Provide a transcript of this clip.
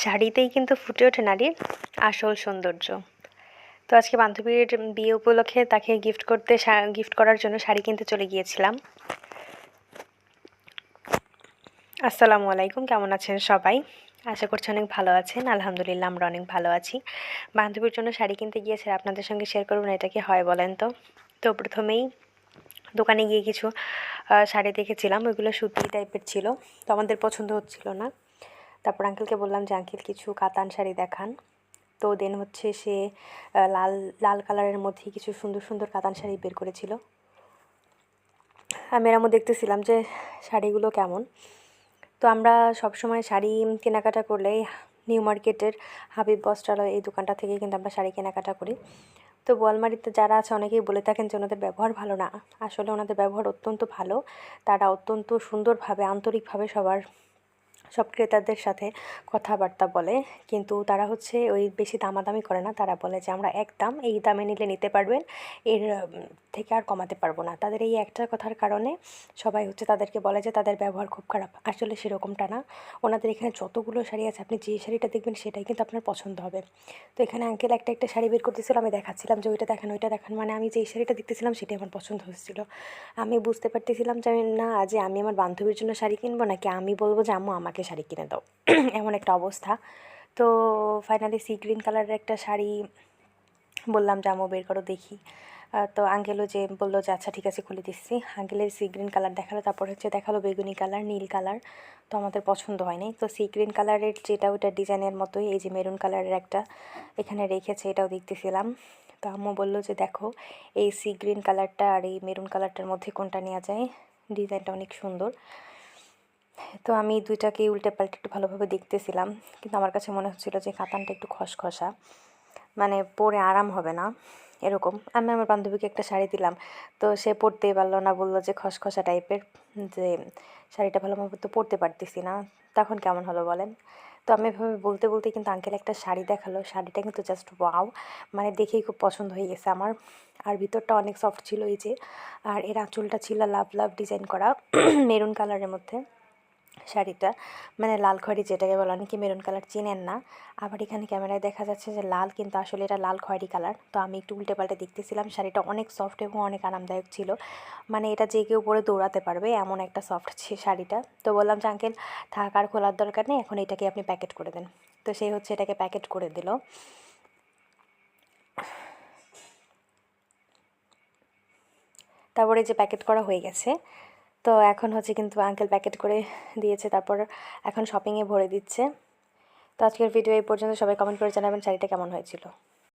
শাড়িতেই কিন্তু ফুটে ওঠে নারীর আসল সৌন্দর্য। তো আজকে বান্ধবীর বিয়ে উপলক্ষে তাকে গিফট করার জন্য শাড়ি কিনতে চলে গিয়েছিলাম। আসসালামু আলাইকুম, কেমন আছেন সবাই? আশা করছি অনেক ভালো আছেন। আলহামদুলিল্লাহ, আমরা অনেক ভালো আছি। বান্ধবীর জন্য শাড়ি কিনতে গিয়েছে, আপনাদের সঙ্গে শেয়ার করুন। এটা কি হয় বলেন তো? তো প্রথমেই দোকানে গিয়ে কিছু শাড়ি দেখেছিলাম, ওইগুলো সুতি টাইপের ছিল, তো আমাদের পছন্দ হচ্ছিল না। তারপর আঙ্কেলকে বললাম যে আঙ্কেল কিছু কাতান শাড়ি দেখান। তো দেন হচ্ছে সে লাল লাল কালারের মধ্যে কিছু সুন্দর সুন্দর কাতান শাড়ি বের করেছিল। আমি এর মধ্যে দেখতেছিলাম যে শাড়িগুলো কেমন। তো আমরা সবসময় শাড়ি কেনাকাটা করলে নিউ মার্কেটের হাবিব বস্ত্রালয় এই দোকানটা থেকে কিন্তু আমরা শাড়ি কেনাকাটা করি। তো বোয়ালমারিতে যারা আছে অনেকেই বলে থাকেন যে ওনাদের ব্যবহার ভালো না। আসলে ওনাদের ব্যবহার অত্যন্ত ভালো। তারা অত্যন্ত সুন্দরভাবে আন্তরিকভাবে সব ক্রেতাদের সাথে কথাবার্তা বলে, কিন্তু তারা হচ্ছে ওই বেশি দামাদামি করে না। তারা বলে যে আমরা এক দাম, এই দামে নিলে নিতে পারবেন, এর থেকে আর কমাতে পারবো না। তাদের এই একটা কথার কারণে সবাই হচ্ছে তাদেরকে বলে যে তাদের ব্যবহার খুব খারাপ। আসলে সেরকমটা না। ওনাদের এখানে যতগুলো শাড়ি আছে, আপনি যে শাড়িটা দেখবেন সেটাই কিন্তু আপনার পছন্দ হবে। তো এখানে আঙ্কেল একটা একটা শাড়ি বের করতেছিল, আমি দেখাচ্ছিলাম যে ওইটা দেখান ওইটা দেখান, মানে আমি যেই শাড়িটা দেখতেছিলাম সেটাই আমার পছন্দ হচ্ছিল। আমি বুঝতে পারতেছিলাম যে আমি আমার বান্ধবীর জন্য শাড়ি কিনবো নাকি আমি বলবো যে আম্মু আমাকে শাড়ি কিনে দাও, এমন একটা অবস্থা। তো ফাইনালি সি গ্রিন কালারের একটা শাড়ি বললাম যে আম্মু বের করো দেখি। তো আঙ্কেলও যে বললো যে আচ্ছা ঠিক আছে খুলে দিচ্ছি। আঙ্কেলের সি গ্রিন কালার দেখালো, তারপর হচ্ছে দেখালো বেগুনি কালার, নীল কালার। তো আমাদের পছন্দ হয়নি। তো সি গ্রিন কালারের যেটা ওটা ডিজাইনের মতোই এই যে মেরুন কালারের একটা এখানে রেখেছে, এটাও দেখতেছিলাম। তো আম্মু বললো যে দেখো এই সি গ্রিন কালারটা আর এই মেরুন কালারটার মধ্যে কোনটা নেওয়া যায়, ডিজাইনটা অনেক সুন্দর। তো আমি দুইটাকে উল্টে পাল্টে একটু ভালোভাবে দেখতেছিলাম, কিন্তু আমার কাছে মনে হচ্ছিলো যে কাতানটা একটু খসখসা, মানে পরে আরাম হবে না এরকম। আমি আমার বান্ধবীকে একটা শাড়ি দিলাম, তো সে পরতেই পারলো না, বললো যে খসখসা টাইপের, যে শাড়িটা ভালোভাবে তো পরতে পারতেছি না। তখন কেমন হলো বলেন? তো আমি এভাবে বলতে বলতে কিন্তু আঙ্কেল একটা শাড়ি দেখালো, শাড়িটা কিন্তু জাস্ট ওয়াও, মানে দেখেই খুব পছন্দ হয়ে গেছে আমার। আর ভিতরটা অনেক সফট ছিল এই যে, আর এর আঁচলটা ছিল লাভ লাভ ডিজাইন করা মেরুন কালারের মধ্যে শাড়িটা, মানে লাল খয়েরি যেটাকে বলে, অনেকে মেরুন কালার চিনেন না। আবার এখানে ক্যামেরায় দেখা যাচ্ছে যে লাল, কিন্তু আসলে এটা লাল খয়েরি কালার। তো আমি একটু উল্টে পাল্টে দেখতেছিলাম, শাড়িটা অনেক সফট এবং অনেক আরামদায়ক ছিল, মানে এটা যে কেউ পরে দৌড়াতে পারবে এমন একটা সফট শাড়িটা। তো বললাম যে আঙ্কেল থাক, আর খোলার দরকার নেই, এখন এটাকে আপনি প্যাকেট করে দেন। তো সেই হচ্ছে এটাকে প্যাকেট করে দিল। তারপরে যে প্যাকেট করা হয়ে গেছে, তো এখন হচ্ছে কিন্তু আঙ্কেল প্যাকেট করে দিয়েছে, তারপর এখন শপিংয়ে ভরে দিচ্ছে। তো আজকের ভিডিও এই পর্যন্ত। সবাই কমেন্ট করে জানাবেন শাড়িটা কেমন হয়েছিল।